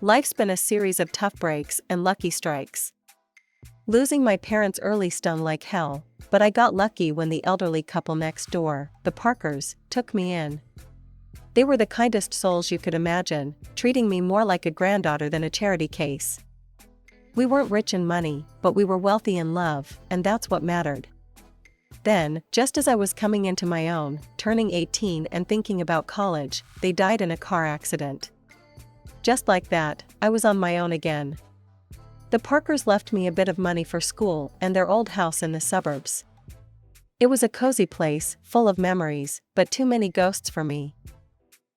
Life's been a series of tough breaks and lucky strikes. Losing my parents early stung like hell, but I got lucky when the elderly couple next door, the Parkers, took me in. They were the kindest souls you could imagine, treating me more like a granddaughter than a charity case. We weren't rich in money, but we were wealthy in love, and that's what mattered. Then, just as I was coming into my own, turning 18 and thinking about college, they died in a car accident. Just like that, I was on my own again. The Parkers left me a bit of money for school and their old house in the suburbs. It was a cozy place, full of memories, but too many ghosts for me.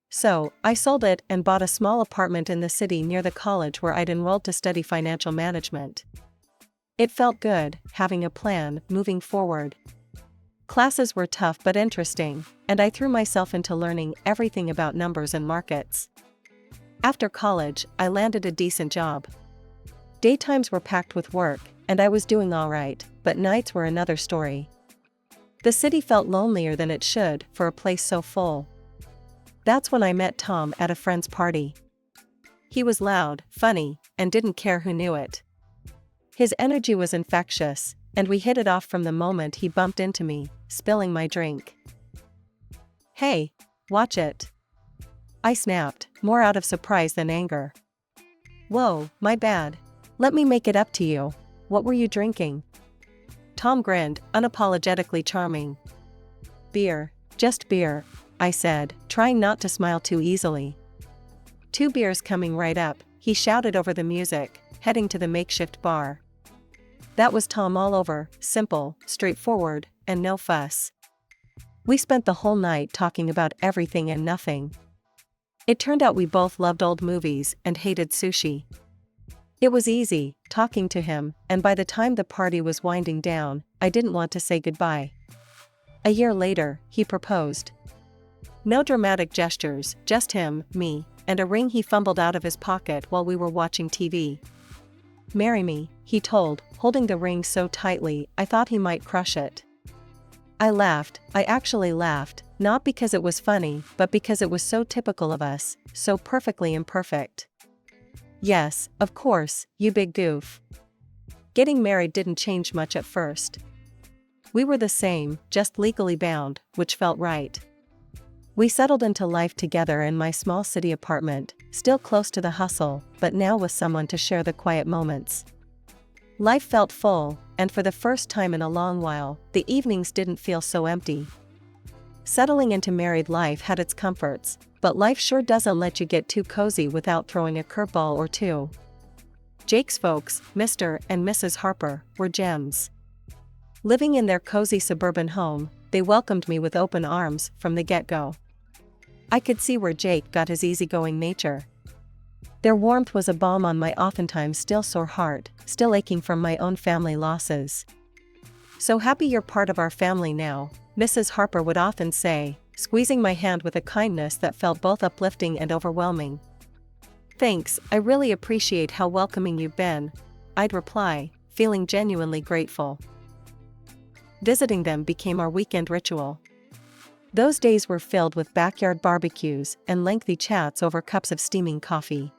So, I sold it and bought a small apartment in the city near the college where I'd enrolled to study financial management. It felt good, having a plan, moving forward. Classes were tough but interesting, and I threw myself into learning everything about numbers and markets. After college, I landed a decent job. Daytimes were packed with work, and I was doing all right, but nights were another story. The city felt lonelier than it should for a place so full. That's when I met Tom at a friend's party. He was loud, funny, and didn't care who knew it. His energy was infectious, and we hit it off from the moment he bumped into me, spilling my drink. "Hey, watch it." I snapped, more out of surprise than anger. "Whoa, my bad. Let me make it up to you. What were you drinking?" Tom grinned, unapologetically charming. "Beer, just beer," I said, trying not to smile too easily. "2 beers coming right up," he shouted over the music, heading to the makeshift bar. That was Tom all over, simple, straightforward, and no fuss. We spent the whole night talking about everything and nothing. It turned out we both loved old movies and hated sushi. It was easy, talking to him, and by the time the party was winding down, I didn't want to say goodbye. A year later, he proposed. No dramatic gestures, just him, me, and a ring he fumbled out of his pocket while we were watching TV. "Marry me," he told, holding the ring so tightly I thought he might crush it. I laughed. I actually laughed, not because it was funny, but because it was so typical of us, so perfectly imperfect. "Yes, of course, you big goof." Getting married didn't change much at first. We were the same, just legally bound, which felt right. We settled into life together in my small city apartment, still close to the hustle, but now with someone to share the quiet moments. Life felt full, and for the first time in a long while, the evenings didn't feel so empty. Settling into married life had its comforts, but life sure doesn't let you get too cozy without throwing a curveball or two. Jake's folks, Mr. and Mrs. Harper, were gems. Living in their cozy suburban home, they welcomed me with open arms from the get-go. I could see where Jake got his easygoing nature. Their warmth was a balm on my oftentimes still sore heart, still aching from my own family losses. "So happy you're part of our family now," Mrs. Harper would often say, squeezing my hand with a kindness that felt both uplifting and overwhelming. "Thanks, I really appreciate how welcoming you've been," I'd reply, feeling genuinely grateful. Visiting them became our weekend ritual. Those days were filled with backyard barbecues and lengthy chats over cups of steaming coffee.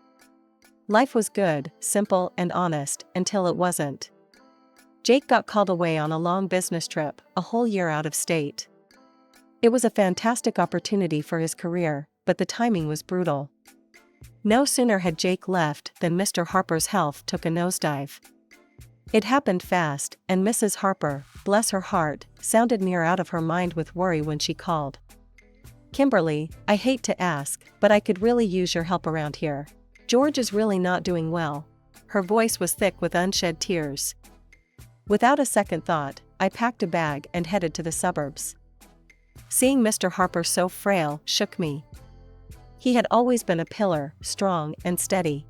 Life was good, simple, and honest, until it wasn't. Jake got called away on a long business trip, a whole year out of state. It was a fantastic opportunity for his career, but the timing was brutal. No sooner had Jake left than Mr. Harper's health took a nosedive. It happened fast, and Mrs. Harper, bless her heart, sounded near out of her mind with worry when she called. "Kimberly, I hate to ask, but I could really use your help around here. George is really not doing well." Her voice was thick with unshed tears. Without a second thought, I packed a bag and headed to the suburbs. Seeing Mr. Harper so frail shook me. He had always been a pillar, strong and steady.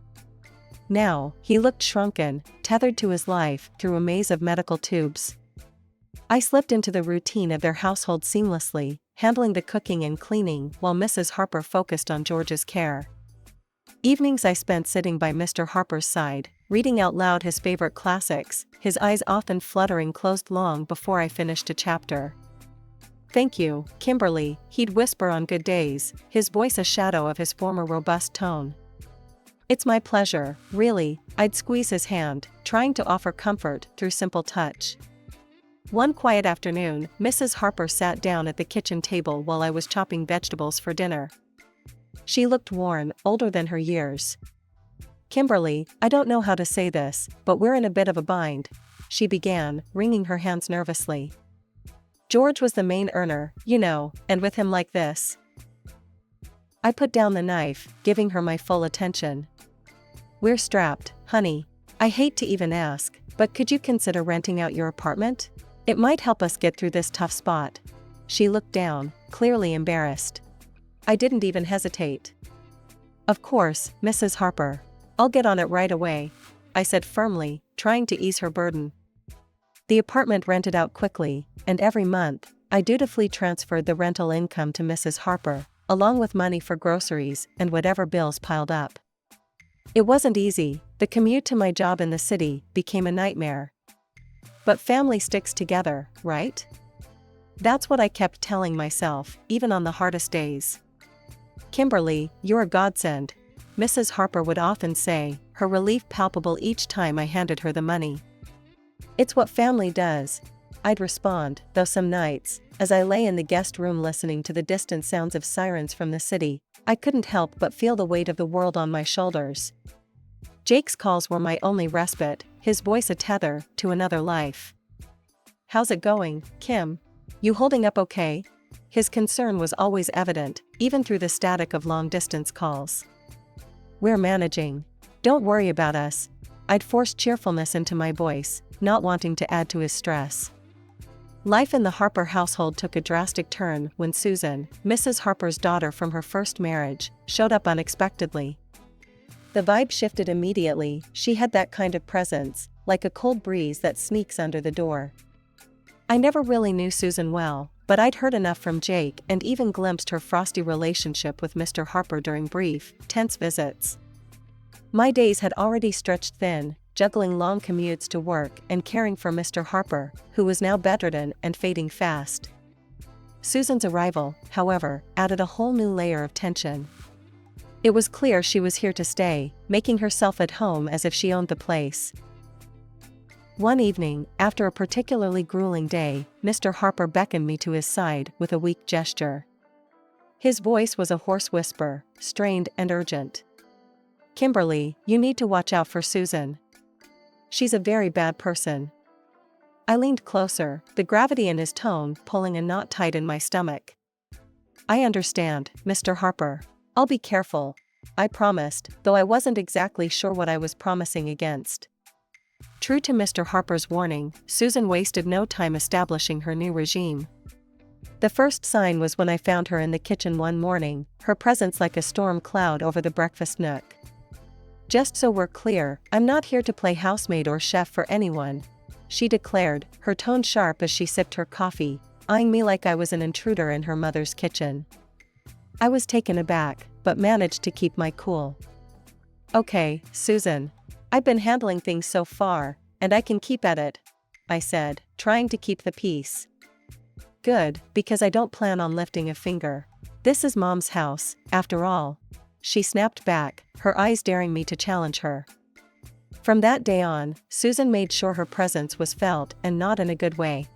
Now, he looked shrunken, tethered to his life through a maze of medical tubes. I slipped into the routine of their household seamlessly, handling the cooking and cleaning while Mrs. Harper focused on George's care. Evenings I spent sitting by Mr. Harper's side, reading out loud his favorite classics, his eyes often fluttering closed long before I finished a chapter. "Thank you, Kimberly," he'd whisper on good days, his voice a shadow of his former robust tone. It's my pleasure, really. I'd squeeze his hand, trying to offer comfort through simple touch. One quiet afternoon, Mrs. Harper sat down at the kitchen table while I was chopping vegetables for dinner. She looked worn, older than her years. "Kimberly, I don't know how to say this, but we're in a bit of a bind," she began, wringing her hands nervously. "George was the main earner, you know, and with him like this." I put down the knife, giving her my full attention. "We're strapped, honey. I hate to even ask, but could you consider renting out your apartment? It might help us get through this tough spot." She looked down, clearly embarrassed. I didn't even hesitate. "Of course, Mrs. Harper. I'll get on it right away," I said firmly, trying to ease her burden. The apartment rented out quickly, and every month, I dutifully transferred the rental income to Mrs. Harper, along with money for groceries and whatever bills piled up. It wasn't easy. The commute to my job in the city became a nightmare. But family sticks together, right? That's what I kept telling myself, even on the hardest days. "Kimberly, you're a godsend," Mrs. Harper would often say, her relief palpable each time I handed her the money. "It's what family does," I'd respond, though some nights, as I lay in the guest room listening to the distant sounds of sirens from the city, I couldn't help but feel the weight of the world on my shoulders. Jake's calls were my only respite, his voice a tether to another life. "How's it going, Kim? You holding up okay?" His concern was always evident, even through the static of long-distance calls. "We're managing. Don't worry about us." I'd force cheerfulness into my voice, not wanting to add to his stress. Life in the Harper household took a drastic turn when Susan, Mrs. Harper's daughter from her first marriage, showed up unexpectedly. The vibe shifted immediately. She had that kind of presence, like a cold breeze that sneaks under the door. I never really knew Susan well, but I'd heard enough from Jake and even glimpsed her frosty relationship with Mr. Harper during brief, tense visits. My days had already stretched thin, juggling long commutes to work and caring for Mr. Harper, who was now bedridden and fading fast. Susan's arrival, however, added a whole new layer of tension. It was clear she was here to stay, making herself at home as if she owned the place. One evening, after a particularly grueling day, Mr. Harper beckoned me to his side with a weak gesture. His voice was a hoarse whisper, strained and urgent. "Kimberly, you need to watch out for Susan. She's a very bad person." I leaned closer, the gravity in his tone pulling a knot tight in my stomach. "I understand, Mr. Harper. I'll be careful," I promised, though I wasn't exactly sure what I was promising against. True to Mr. Harper's warning, Susan wasted no time establishing her new regime. The first sign was when I found her in the kitchen one morning, her presence like a storm cloud over the breakfast nook. "Just so we're clear, I'm not here to play housemaid or chef for anyone," she declared, her tone sharp as she sipped her coffee, eyeing me like I was an intruder in her mother's kitchen. I was taken aback, but managed to keep my cool. "Okay, Susan. I've been handling things so far, and I can keep at it," I said, trying to keep the peace. "Good, because I don't plan on lifting a finger. This is Mom's house, after all," she snapped back, her eyes daring me to challenge her. From that day on, Susan made sure her presence was felt and not in a good way.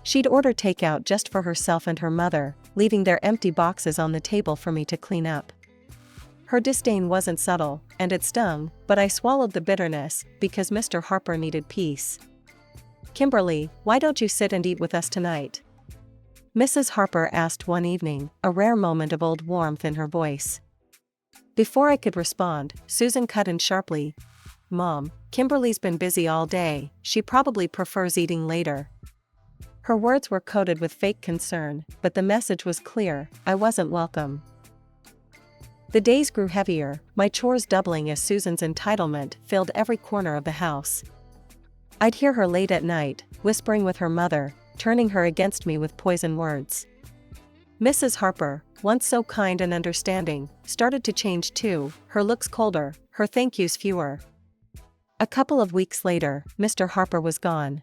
She'd order takeout just for herself and her mother, leaving their empty boxes on the table for me to clean up. Her disdain wasn't subtle, and it stung, but I swallowed the bitterness, because Mr. Harper needed peace. "Kimberly, why don't you sit and eat with us tonight?" Mrs. Harper asked one evening, a rare moment of old warmth in her voice. Before I could respond, Susan cut in sharply. "Mom, Kimberly's been busy all day, she probably prefers eating later." Her words were coated with fake concern, but the message was clear: I wasn't welcome. The days grew heavier, my chores doubling as Susan's entitlement filled every corner of the house. I'd hear her late at night, whispering with her mother, turning her against me with poison words. Mrs. Harper, once so kind and understanding, started to change too, her looks colder, her thank yous fewer. A couple of weeks later, Mr. Harper was gone.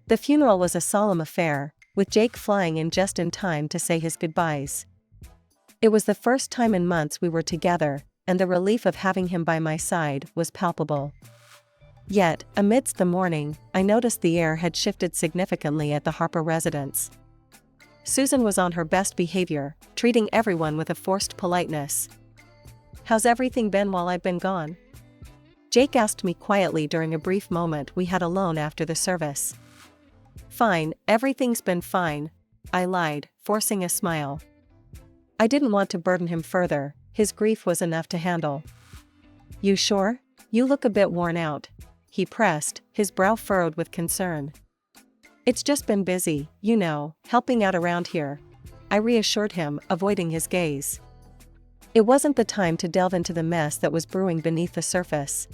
The funeral was a solemn affair, with Jake flying in just in time to say his goodbyes. It was the first time in months we were together, and the relief of having him by my side was palpable. Yet, amidst the mourning, I noticed the air had shifted significantly at the Harper residence. Susan was on her best behavior, treating everyone with a forced politeness. "How's everything been while I've been gone?" Jake asked me quietly during a brief moment we had alone after the service. "Fine, everything's been fine," I lied, forcing a smile. I didn't want to burden him further, his grief was enough to handle. "You sure? You look a bit worn out," he pressed, his brow furrowed with concern. "It's just been busy, you know, helping out around here," I reassured him, avoiding his gaze. It wasn't the time to delve into the mess that was brewing beneath the surface.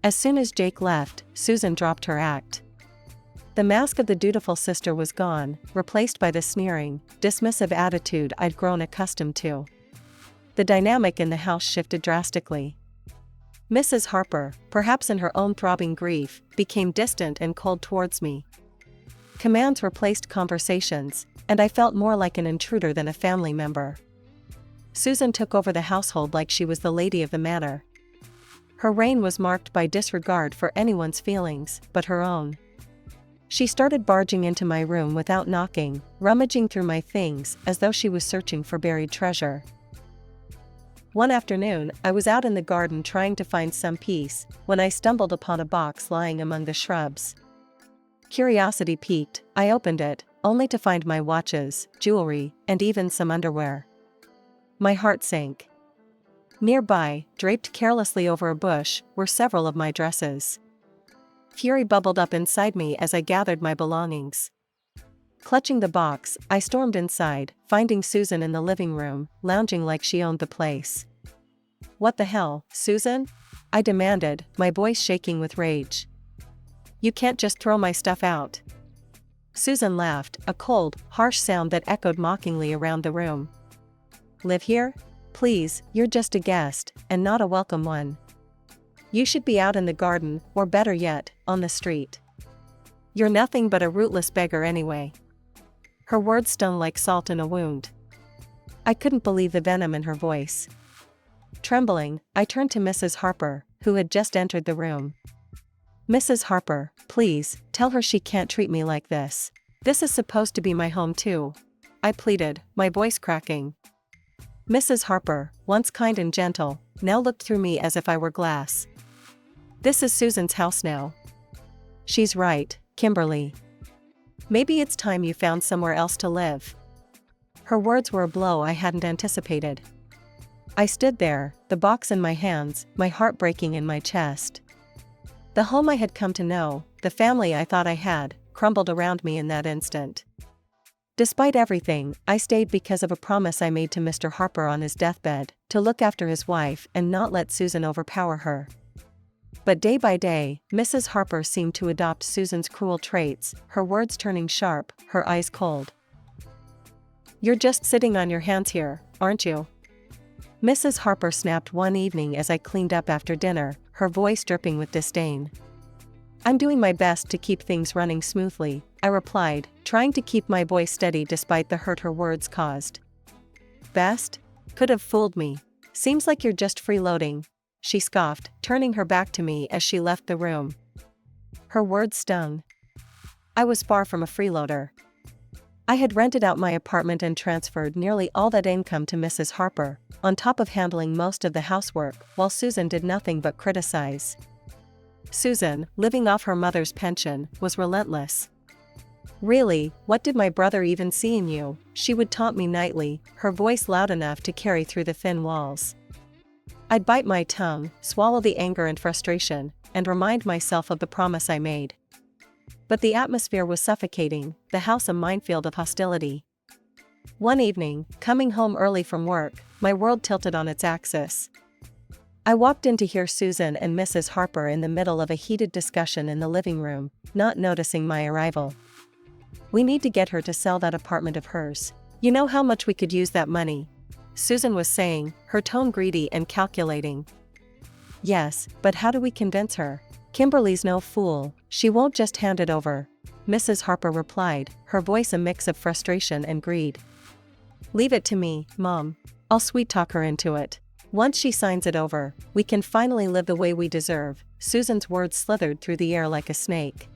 As soon as Jake left, Susan dropped her act. The mask of the dutiful sister was gone, replaced by the sneering, dismissive attitude I'd grown accustomed to. The dynamic in the house shifted drastically. Mrs. Harper, perhaps in her own throbbing grief, became distant and cold towards me. Commands replaced conversations, and I felt more like an intruder than a family member. Susan took over the household like she was the lady of the manor. Her reign was marked by disregard for anyone's feelings but her own. She started barging into my room without knocking, rummaging through my things as though she was searching for buried treasure. One afternoon, I was out in the garden trying to find some peace, when I stumbled upon a box lying among the shrubs. Curiosity piqued, I opened it, only to find my watches, jewelry, and even some underwear. My heart sank. Nearby, draped carelessly over a bush, were several of my dresses. Fury bubbled up inside me as I gathered my belongings. Clutching the box, I stormed inside, finding Susan in the living room, lounging like she owned the place. "What the hell, Susan?" I demanded, my voice shaking with rage. "You can't just throw my stuff out." Susan laughed, a cold, harsh sound that echoed mockingly around the room. "Live here? Please, you're just a guest, and not a welcome one. You should be out in the garden, or better yet, on the street. You're nothing but a rootless beggar anyway." Her words stung like salt in a wound. I couldn't believe the venom in her voice. Trembling, I turned to Mrs. Harper, who had just entered the room. "Mrs. Harper, please, tell her she can't treat me like this. This is supposed to be my home too," I pleaded, my voice cracking. Mrs. Harper, once kind and gentle, now looked through me as if I were glass. "This is Susan's house now." "She's right, Kimberly. Maybe it's time you found somewhere else to live." Her words were a blow I hadn't anticipated. I stood there, the box in my hands, my heart breaking in my chest. The home I had come to know, the family I thought I had, crumbled around me in that instant. Despite everything, I stayed because of a promise I made to Mr. Harper on his deathbed, to look after his wife and not let Susan overpower her. But day by day, Mrs. Harper seemed to adopt Susan's cruel traits, her words turning sharp, her eyes cold. "You're just sitting on your hands here, aren't you?" Mrs. Harper snapped one evening as I cleaned up after dinner, her voice dripping with disdain. "I'm doing my best to keep things running smoothly," I replied, trying to keep my voice steady despite the hurt her words caused. "Best? Could have fooled me. Seems like you're just freeloading," she scoffed, turning her back to me as she left the room. Her words stung. I was far from a freeloader. I had rented out my apartment and transferred nearly all that income to Mrs. Harper, on top of handling most of the housework, while Susan did nothing but criticize. Susan, living off her mother's pension, was relentless. "Really, what did my brother even see in you?" she would taunt me nightly, her voice loud enough to carry through the thin walls. I'd bite my tongue, swallow the anger and frustration, and remind myself of the promise I made. But the atmosphere was suffocating, the house a minefield of hostility. One evening, coming home early from work, my world tilted on its axis. I walked in to hear Susan and Mrs. Harper in the middle of a heated discussion in the living room, not noticing my arrival. "We need to get her to sell that apartment of hers. You know how much we could use that money," Susan was saying, her tone greedy and calculating. "Yes, but how do we convince her? Kimberly's no fool, she won't just hand it over," Mrs. Harper replied, her voice a mix of frustration and greed. "Leave it to me, Mom. I'll sweet talk her into it." Once she signs it over, we can finally live the way we deserve. Susan's words slithered through the air like a snake.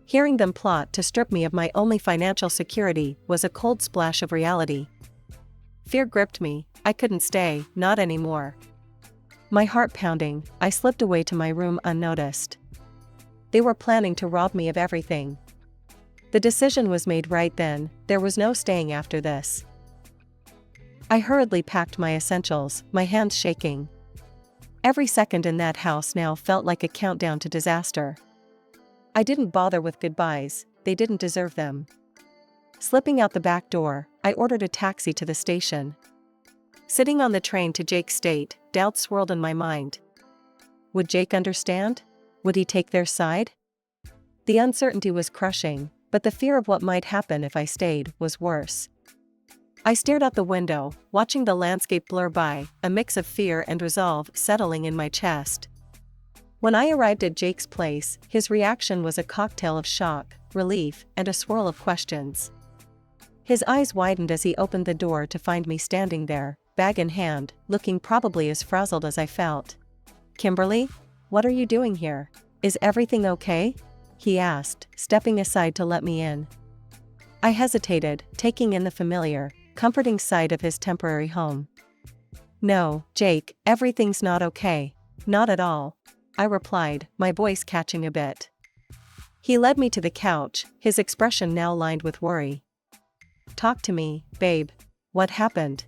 Hearing them plot to strip me of my only financial security was a cold splash of reality. Fear gripped me. I couldn't stay, not anymore. My heart pounding, I slipped away to my room unnoticed. They were planning to rob me of everything. The decision was made right then, there was no staying after this. I hurriedly packed my essentials, my hands shaking. Every second in that house now felt like a countdown to disaster. I didn't bother with goodbyes, they didn't deserve them. Slipping out the back door, I ordered a taxi to the station. Sitting on the train to Jake's state, doubts swirled in my mind. Would Jake understand? Would he take their side? The uncertainty was crushing, but the fear of what might happen if I stayed was worse. I stared out the window, watching the landscape blur by, a mix of fear and resolve settling in my chest. When I arrived at Jake's place, his reaction was a cocktail of shock, relief, and a swirl of questions. His eyes widened as he opened the door to find me standing there, bag in hand, looking probably as frazzled as I felt. "Kimberly? What are you doing here? Is everything okay?" he asked, stepping aside to let me in. I hesitated, taking in the familiar, comforting sight of his temporary home. "No, Jake, everything's not okay. Not at all," I replied, my voice catching a bit. He led me to the couch, his expression now lined with worry. "Talk to me, babe. What happened?"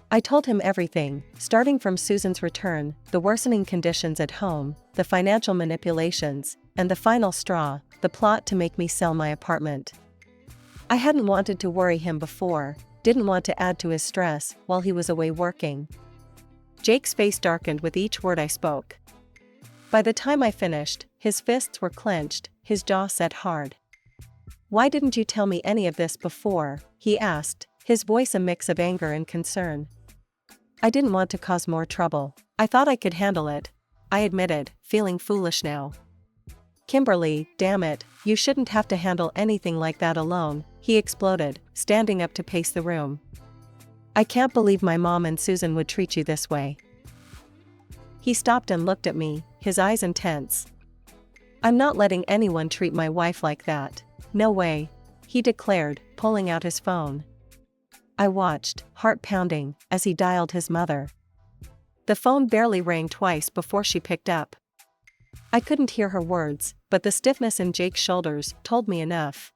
I told him everything, starting from Susan's return, the worsening conditions at home, the financial manipulations, and the final straw, the plot to make me sell my apartment. I hadn't wanted to worry him before, didn't want to add to his stress while he was away working. Jake's face darkened with each word I spoke. By the time I finished, his fists were clenched, his jaw set hard. "Why didn't you tell me any of this before?" he asked, his voice a mix of anger and concern. "I didn't want to cause more trouble. I thought I could handle it," I admitted, feeling foolish now. "Kimberly, damn it, you shouldn't have to handle anything like that alone," he exploded, standing up to pace the room. "I can't believe my mom and Susan would treat you this way." He stopped and looked at me, his eyes intense. "I'm not letting anyone treat my wife like that. No way," he declared, pulling out his phone. I watched, heart pounding, as he dialed his mother. The phone barely rang twice before she picked up. I couldn't hear her words, but the stiffness in Jake's shoulders told me enough.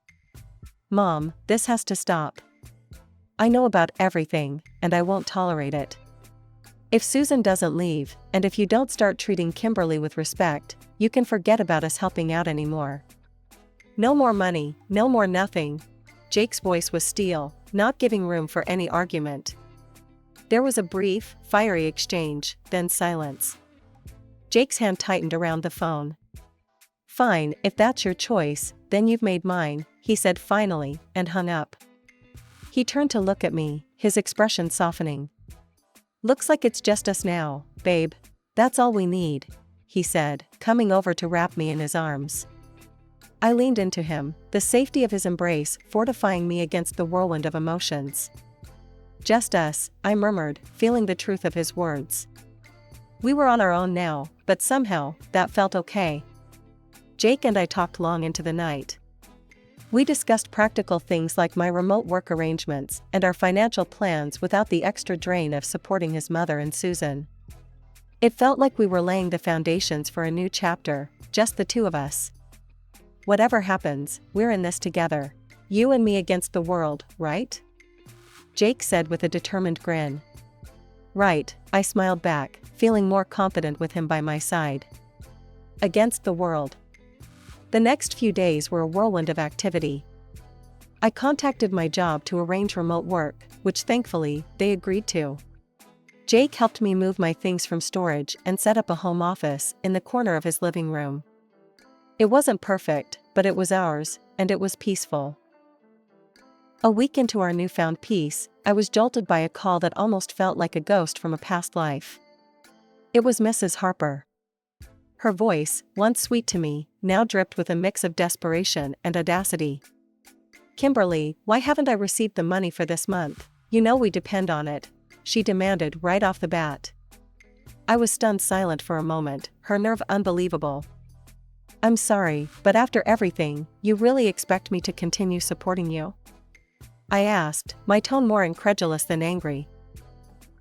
"Mom, this has to stop. I know about everything, and I won't tolerate it. If Susan doesn't leave, and if you don't start treating Kimberly with respect, you can forget about us helping out anymore. No more money, no more nothing." Jake's voice was steel, not giving room for any argument. There was a brief, fiery exchange, then silence. Jake's hand tightened around the phone. "Fine, if that's your choice, then you've made mine," he said finally, and hung up. He turned to look at me, his expression softening. "Looks like it's just us now, babe. That's all we need," he said, coming over to wrap me in his arms. I leaned into him, the safety of his embrace fortifying me against the whirlwind of emotions. "Just us," I murmured, feeling the truth of his words. We were on our own now, but somehow, that felt okay. Jake and I talked long into the night. We discussed practical things like my remote work arrangements and our financial plans without the extra drain of supporting his mother and Susan. It felt like we were laying the foundations for a new chapter, just the two of us. "Whatever happens, we're in this together. You and me against the world, right?" Jake said with a determined grin. "Right," I smiled back, feeling more confident with him by my side. Against the world. The next few days were a whirlwind of activity. I contacted my job to arrange remote work, which thankfully, they agreed to. Jake helped me move my things from storage and set up a home office in the corner of his living room. It wasn't perfect, but it was ours, and it was peaceful. A week into our newfound peace, I was jolted by a call that almost felt like a ghost from a past life. It was Mrs. Harper. Her voice, once sweet to me, now dripped with a mix of desperation and audacity. "Kimberly, why haven't I received the money for this month? You know we depend on it. she demanded right off the bat. I was stunned silent for a moment, her nerve unbelievable. I'm sorry, but after everything, you really expect me to continue supporting you? I asked, my tone more incredulous than angry.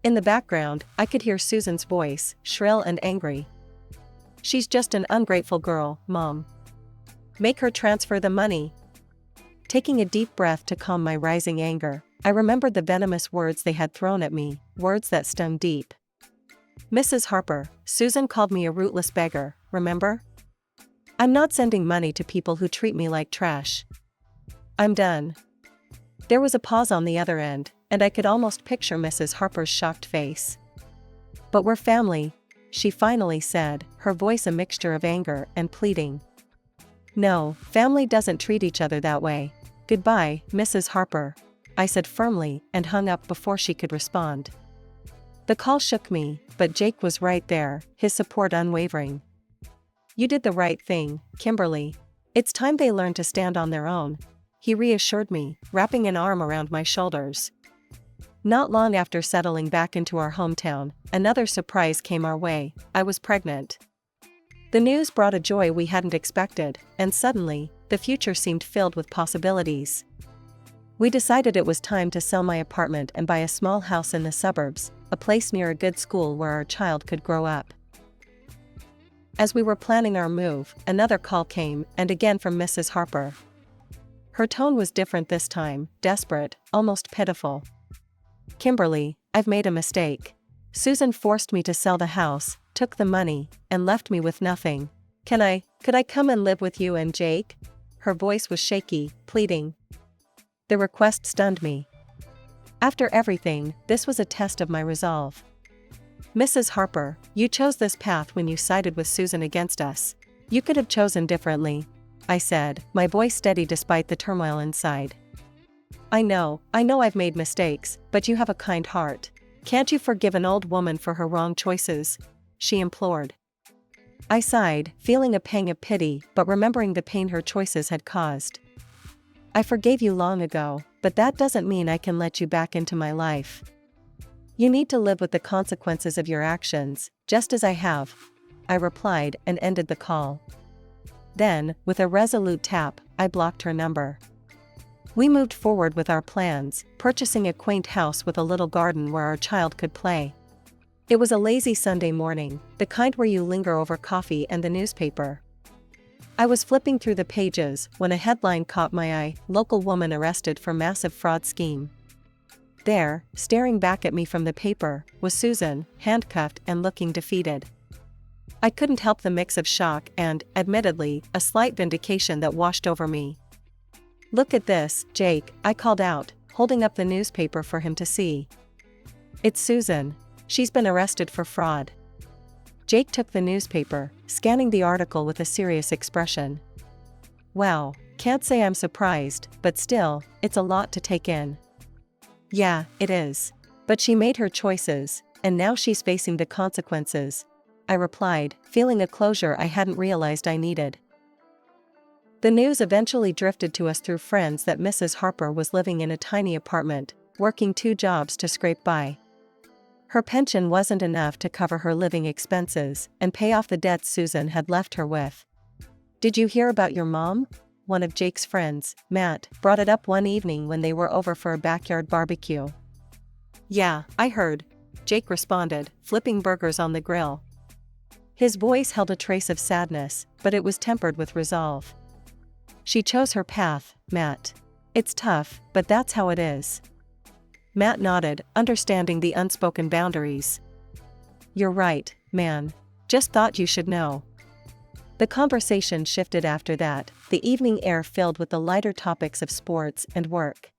In the background, I could hear Susan's voice, shrill and angry. She's just an ungrateful girl, Mom. Make her transfer the money. Taking a deep breath to calm my rising anger, I remembered the venomous words they had thrown at me, words that stung deep. Mrs. Harper, Susan called me a rootless beggar, remember? I'm not sending money to people who treat me like trash. I'm done. There was a pause on the other end, and I could almost picture Mrs. Harper's shocked face. But we're family, she finally said, her voice a mixture of anger and pleading. No, family doesn't treat each other that way. Goodbye, Mrs. Harper, I said firmly and hung up before she could respond. The call shook me, but Jake was right there, his support unwavering. You did the right thing, Kimberly. It's time they learn to stand on their own, he reassured me, wrapping an arm around my shoulders. Not long after settling back into our hometown, another surprise came our way. I was pregnant. The news brought a joy we hadn't expected, and suddenly, the future seemed filled with possibilities. We decided it was time to sell my apartment and buy a small house in the suburbs, a place near a good school where our child could grow up. As we were planning our move, another call came, and again from Mrs. Harper. Her tone was different this time, desperate, almost pitiful. Kimberly, I've made a mistake. Susan forced me to sell the house, took the money, and left me with nothing. Could I come and live with you and Jake? Her voice was shaky, pleading. The request stunned me. After everything, this was a test of my resolve. Mrs. Harper, you chose this path when you sided with Susan against us. You could have chosen differently, I said, my voice steady despite the turmoil inside. I know I've made mistakes, but you have a kind heart. Can't you forgive an old woman for her wrong choices? She implored. I sighed, feeling a pang of pity, but remembering the pain her choices had caused. I forgave you long ago, but that doesn't mean I can let you back into my life. You need to live with the consequences of your actions, just as I have, I replied and ended the call. Then, with a resolute tap, I blocked her number. We moved forward with our plans, purchasing a quaint house with a little garden where our child could play. It was a lazy Sunday morning, the kind where you linger over coffee and the newspaper. I was flipping through the pages when a headline caught my eye, local woman arrested for massive fraud scheme. There, staring back at me from the paper, was Susan, handcuffed and looking defeated. I couldn't help the mix of shock and, admittedly, a slight vindication that washed over me. Look at this, Jake, I called out, holding up the newspaper for him to see. It's Susan. She's been arrested for fraud. Jake took the newspaper, scanning the article with a serious expression. Wow, can't say I'm surprised, but still, it's a lot to take in. Yeah, it is. But she made her choices, and now she's facing the consequences, I replied, feeling a closure I hadn't realized I needed. The news eventually drifted to us through friends that Mrs. Harper was living in a tiny apartment, working 2 jobs to scrape by. Her pension wasn't enough to cover her living expenses and pay off the debts Susan had left her with. Did you hear about your mom? One of Jake's friends, Matt, brought it up one evening when they were over for a backyard barbecue. Yeah, I heard, Jake responded, flipping burgers on the grill. His voice held a trace of sadness, but it was tempered with resolve. She chose her path, Matt. It's tough, but that's how it is. Matt nodded, understanding the unspoken boundaries. You're right, man. Just thought you should know. The conversation shifted after that, the evening air filled with the lighter topics of sports and work.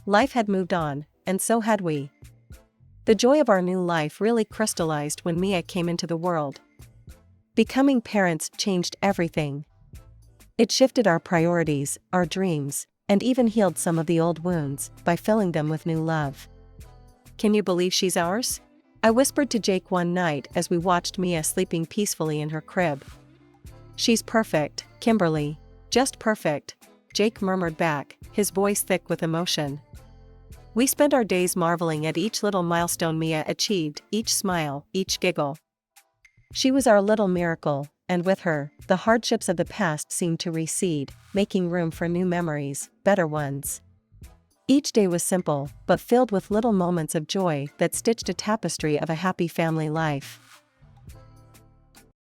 Life had moved on, and so had we. The joy of our new life really crystallized when Mia came into the world. Becoming parents changed everything. It shifted our priorities, our dreams, and even healed some of the old wounds by filling them with new love. Can you believe she's ours? I whispered to Jake one night as we watched Mia sleeping peacefully in her crib. She's perfect, Kimberly. Just perfect, Jake murmured back, his voice thick with emotion. We spent our days marveling at each little milestone Mia achieved, each smile, each giggle. She was our little miracle, and with her, the hardships of the past seemed to recede, making room for new memories, better ones. Each day was simple, but filled with little moments of joy that stitched a tapestry of a happy family life.